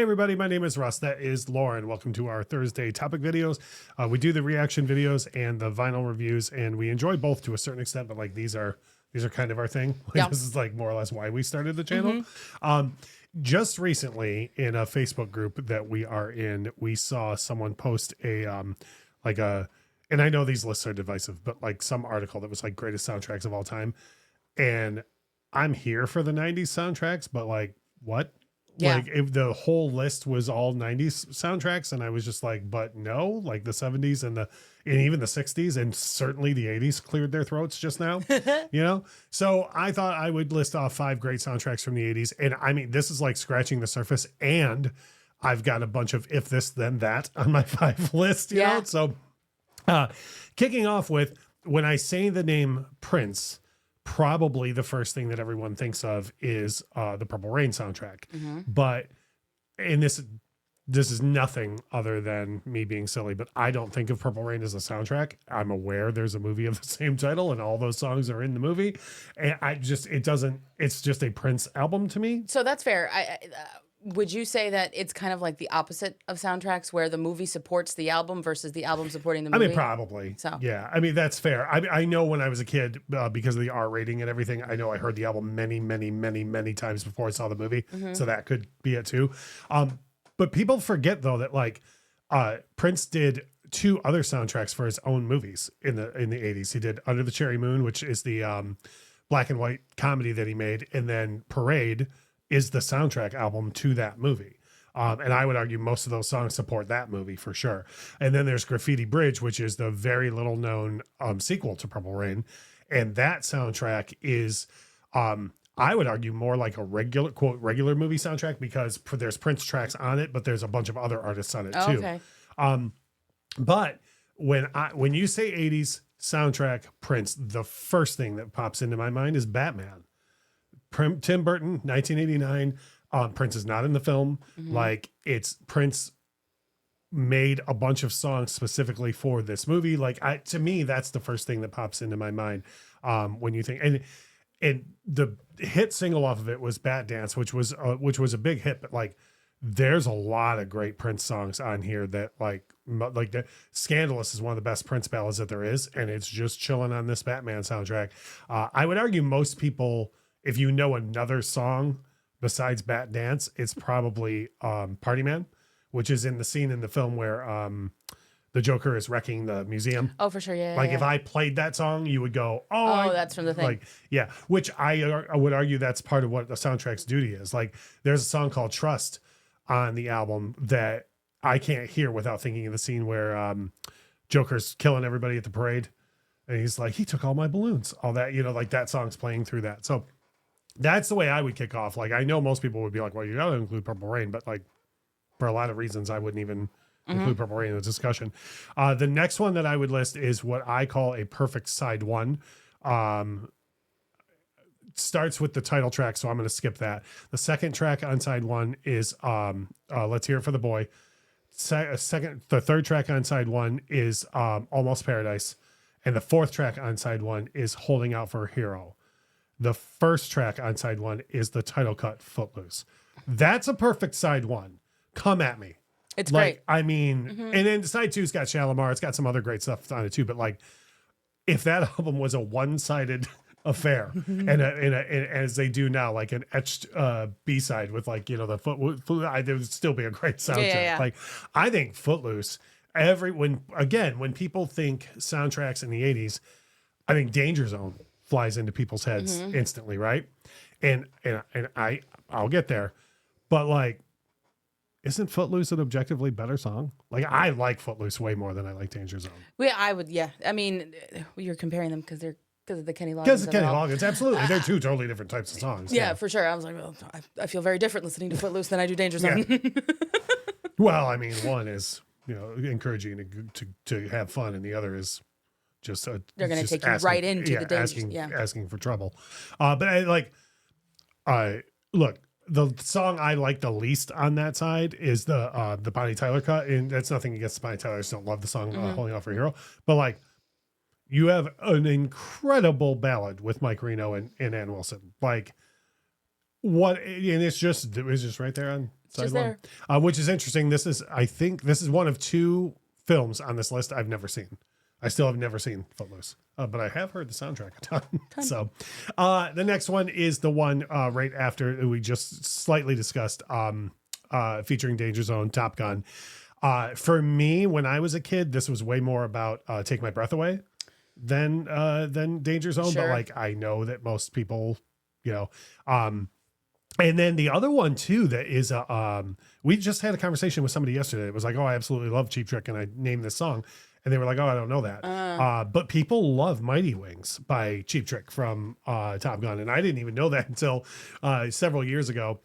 Hey everybody, my name is Russ. That is Lauren. Welcome to our Thursday topic videos. We do the reaction videos and the vinyl reviews, and we enjoy both to a certain extent. But like these are kind of our thing. Like, Yeah. This is like more or less why we started the channel. Just recently in a Facebook group that we are in, we saw someone post a like a, and I know these lists are divisive, but like some article that was like greatest soundtracks of all time, and I'm here for the '90s soundtracks, but like what? Yeah. Like if the whole list was all 90s soundtracks, and I was just like, but no, like the 70s and even the 60s and certainly the 80s cleared their throats just now, you know? So I thought I would list off 5 great soundtracks from the 80s. And I mean, this is like scratching the surface, and I've got a bunch of if this then that on my 5 list, you know? So kicking off with, when I say the name Prince, probably the first thing that everyone thinks of is the Purple Rain soundtrack. But and this is nothing other than me being silly, but I don't think of Purple Rain as a soundtrack. I'm aware there's a movie of the same title and all those songs are in the movie, and it's just a Prince album to me. So that's fair. Would you say that it's kind of like the opposite of soundtracks, where the movie supports the album versus the album supporting the movie? I mean, probably. So yeah, I mean, that's fair. I know when I was a kid, because of the R rating and everything, I know I heard the album many times before I saw the movie. So that could be it too. But people forget though that like Prince did 2 other soundtracks for his own movies in the 80s. He did Under the Cherry Moon, which is the black and white comedy that he made, and then Parade is the soundtrack album to that movie. And I would argue most of those songs support that movie for sure. And then there's Graffiti Bridge, which is the very little known sequel to Purple Rain. And that soundtrack is, I would argue, more like a regular movie soundtrack, because there's Prince tracks on it, but there's a bunch of other artists on it too. Okay. But when you say 80s soundtrack Prince, the first thing that pops into my mind is Batman. Tim Burton, 1989. Prince is not in the film. Like, it's Prince made a bunch of songs specifically for this movie. Like, to me, that's the first thing that pops into my mind when you think. And the hit single off of it was Bat Dance, which was a big hit. But like, there's a lot of great Prince songs on here that like the Scandalous is one of the best Prince ballads that there is, and it's just chilling on this Batman soundtrack. I would argue most people, if you know another song besides Bat Dance, it's probably Party Man, which is in the scene in the film where the Joker is wrecking the museum. Oh, for sure. Yeah. Like, yeah. if I played that song, you would go, that's from the thing. Like, yeah, which I would argue that's part of what the soundtrack's duty is. Like, there's a song called Trust on the album that I can't hear without thinking of the scene where Joker's killing everybody at the parade. And he's like, he took all my balloons, all that, you know, like that song's playing through that. So that's the way I would kick off. Like, I know most people would be like, well, you got to include Purple Rain, but like, for a lot of reasons, I wouldn't even include Purple Rain in the discussion. The next one that I would list is what I call a perfect side one. Starts with the title track, so I'm going to skip that. The second track on side one is Let's Hear It for the Boy. The third track on side one is Almost Paradise. And the fourth track on side one is Holding Out for a Hero. The first track on side one is the title cut, Footloose. That's a perfect side one. Come at me. It's like, great. I mean, and then side two's got Shalimar. It's got some other great stuff on it too. But like, if that album was a one-sided affair, and as they do now, like an etched B-side with like, you know, the foot, there would still be a great soundtrack. Yeah. Like, I think Footloose. When people think soundtracks in the 80s, I think Danger Zone flies into people's heads instantly, right? And I'll get there, but like, isn't Footloose an objectively better song? Like, I like Footloose way more than I like Danger Zone. I would. Yeah. I mean, you're comparing them because of the Kenny Loggins. Because Kenny Loggins, absolutely, they're 2 totally different types of songs. Yeah, for sure. I was like, well, I feel very different listening to Footloose than I do Danger Zone. Yeah. Well, I mean, one is, you know, encouraging to have fun, and the other is just they're going to take you right into the danger. Asking for trouble. But look, the song I like the least on that side is the Bonnie Tyler cut, and that's nothing against Bonnie Tyler. I just don't love the song Holding Out for a Hero. But like, you have an incredible ballad with Mike Reno and Ann Wilson. Like, what? And it's just right there on Side Just one. there. Which is interesting. I think this is one of 2 films on this list I've never seen. I still have never seen Footloose, but I have heard the soundtrack a ton. So the next one is the one right after we just slightly discussed, featuring Danger Zone, Top Gun. For me, when I was a kid, this was way more about Take My Breath Away than Danger Zone. Sure. But like, I know that most people, and then the other one too, that is, we just had a conversation with somebody yesterday. It was like, oh, I absolutely love Cheap Trick. And I named this song and they were like, oh, I don't know that. But people love Mighty Wings by Cheap Trick from Top Gun. And I didn't even know that until several years ago.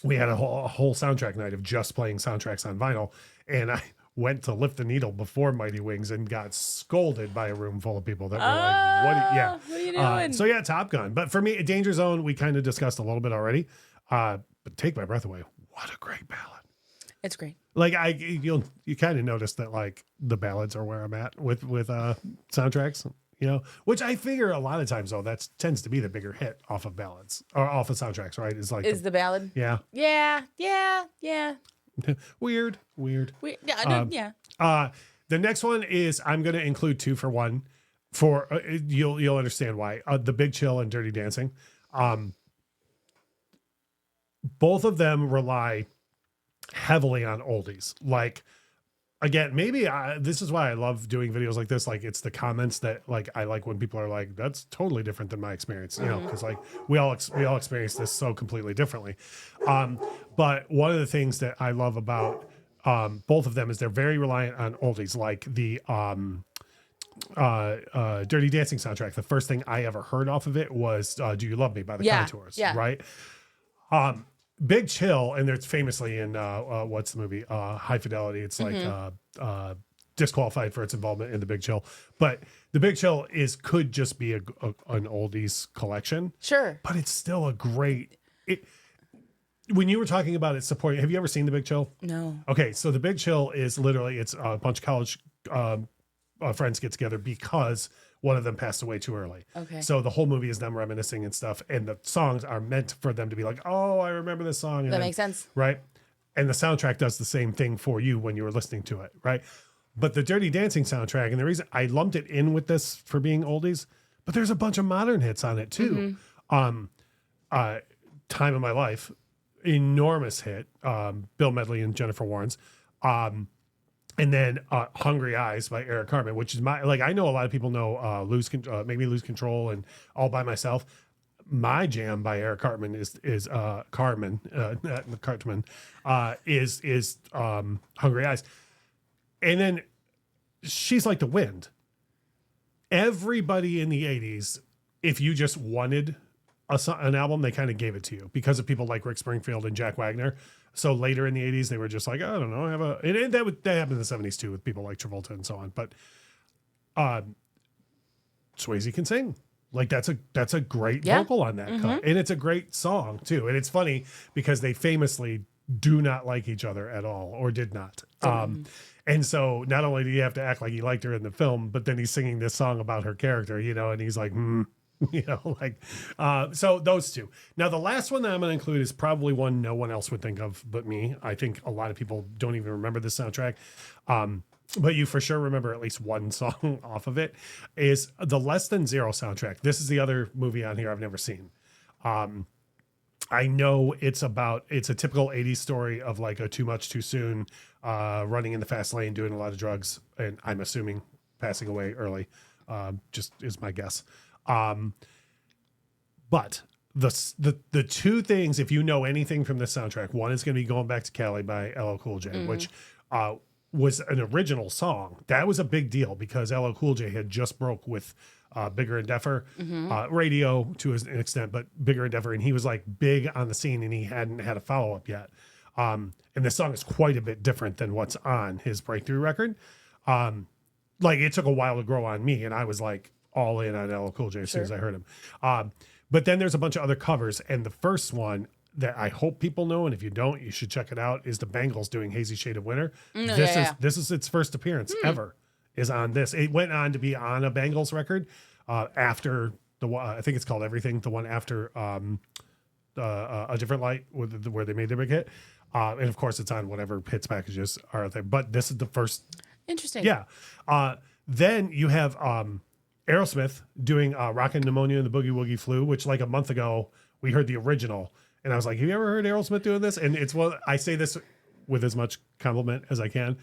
We had a whole soundtrack night of just playing soundtracks on vinyl. And I went to lift the needle before Mighty Wings and got scolded by a room full of people that were like, what are you doing? So yeah, Top Gun. But for me, Danger Zone, we kind of discussed a little bit already. But Take My Breath Away, what a great ballad. It's great. Like you kind of notice that like the ballads are where I'm at with soundtracks, which I figure a lot of times though, that tends to be the bigger hit off of ballads or off of soundtracks, right? Is like Is the ballad? yeah. Yeah. Weird. Yeah. The next one is I'm going to include 2 for 1 for you'll understand why. The Big Chill and Dirty Dancing. Both of them rely heavily on oldies. Like, again, maybe this is why I love doing videos like this. Like, it's the comments that like I like when people are like, "That's totally different than my experience," because like we all experience this so completely differently. But one of the things that I love about both of them is they're very reliant on oldies, like the Dirty Dancing soundtrack. The first thing I ever heard off of it was "Do You Love Me" by the Contours, right? Big Chill, and there's famously in what's the movie? High Fidelity. It's like disqualified for its involvement in the Big Chill, but the Big Chill could just be an oldies collection. Sure, but it's still a great. When you were talking about it supporting, have you ever seen the Big Chill? No. Okay, so the Big Chill is literally it's a bunch of college friends get together because one of them passed away too early. Okay. So the whole movie is them reminiscing and stuff, and the songs are meant for them to be like, "Oh, I remember this song." And That makes sense, right? And the soundtrack does the same thing for you when you were listening to it, right? But the Dirty Dancing soundtrack, and the reason I lumped it in with this for being oldies, but there's a bunch of modern hits on it too. Time of My Life, enormous hit. Bill Medley and Jennifer Warnes. And then Hungry Eyes by Eric Carmen, which is I know a lot of people know maybe Lose Control and All By Myself. My jam by Eric Cartman is Carmen, not Cartman, is Hungry Eyes. And then She's Like the Wind. Everybody in the 80s, if you just wanted an album, they kind of gave it to you because of people like Rick Springfield and Jack Wagner. So later in the 80s, they were just like, I don't know, I have and that happened in the 70s too with people like Travolta and so on. But Swayze can sing. Like that's a great vocal on that cut. And it's a great song too. And it's funny because they famously do not like each other at all, or did not. And so not only do you have to act like he liked her in the film, but then he's singing this song about her character, and he's like, so those 2. Now, the last one that I'm going to include is probably one no one else would think of but me. I think a lot of people don't even remember this soundtrack. But you for sure remember at least one song off of it, is the Less Than Zero soundtrack. This is the other movie on here I've never seen. I know it's a typical 80s story of like a too much too soon, running in the fast lane, doing a lot of drugs, and I'm assuming passing away early, just is my guess. But the 2 things, if you know anything from this soundtrack, one is going to be Going Back to Cali by LL Cool J, which was an original song. That was a big deal because LL Cool J had just broke with Bigger and Deffer, radio to an extent, but Bigger and Deffer, and he was like big on the scene, and he hadn't had a follow-up yet. And this song is quite a bit different than what's on his breakthrough record. Like it took a while to grow on me, and I was like all in on LL Cool J as soon as I heard him. But then there's a bunch of other covers, and the first one that I hope people know, and if you don't, you should check it out, is the Bangles doing Hazy Shade of Winter. This is its first appearance ever, is on this. It went on to be on a Bangles record after I think it's called Everything, the one after A Different Light, where they made their big hit. And of course, it's on whatever hits packages are there. But this is the first. Interesting. Yeah. Then you have Aerosmith doing Rockin' Pneumonia and the Boogie Woogie Flu, which like a month ago we heard the original. And I was like, have you ever heard Aerosmith doing this? And it's what I say this with as much compliment as I can.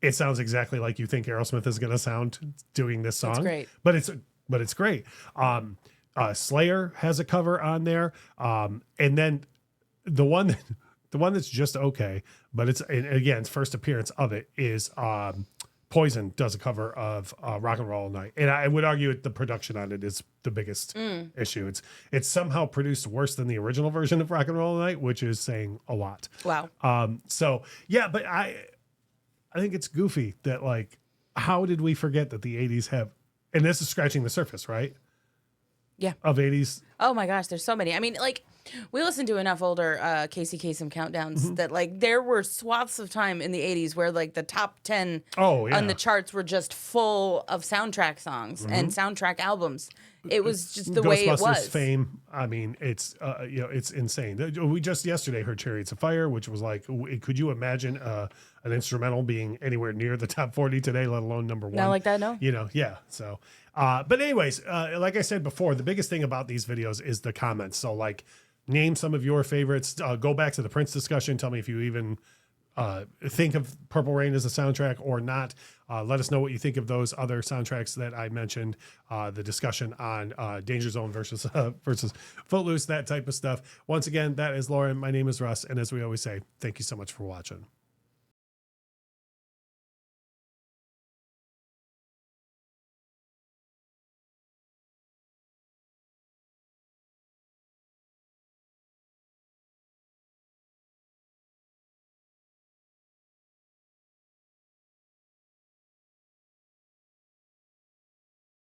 It sounds exactly like you think Aerosmith is going to sound doing this song. That's great. But it's great. Slayer has a cover on there. And then the one that's just okay, but and again, its first appearance of it is Poison does a cover of Rock and Roll All Night. And I would argue the production on it is the biggest issue. It's somehow produced worse than the original version of Rock and Roll All Night, which is saying a lot. Wow. So yeah, but I think it's goofy that like, how did we forget that the 80s have, and this is scratching the surface, right? Yeah. Of 80s. Oh my gosh, there's so many. I mean, like, we listened to enough older Casey Kasem countdowns that like there were swaths of time in the 80s where like the top 10 on the charts were just full of soundtrack songs and soundtrack albums. It was just the way it was. Fame. I mean, it's it's insane. We just yesterday heard Chariots of Fire, which was like, could you imagine an instrumental being anywhere near the top 40 today, let alone number one? Not like that, no. Yeah. So, but anyways, like I said before, the biggest thing about these videos is the comments. So like, name some of your favorites. Go back to the Prince discussion. Tell me if you even think of Purple Rain as a soundtrack or not. Let us know what you think of those other soundtracks that I mentioned. The discussion on Danger Zone versus Footloose, that type of stuff. Once again, that is Lauren. My name is Russ. And as we always say, thank you so much for watching.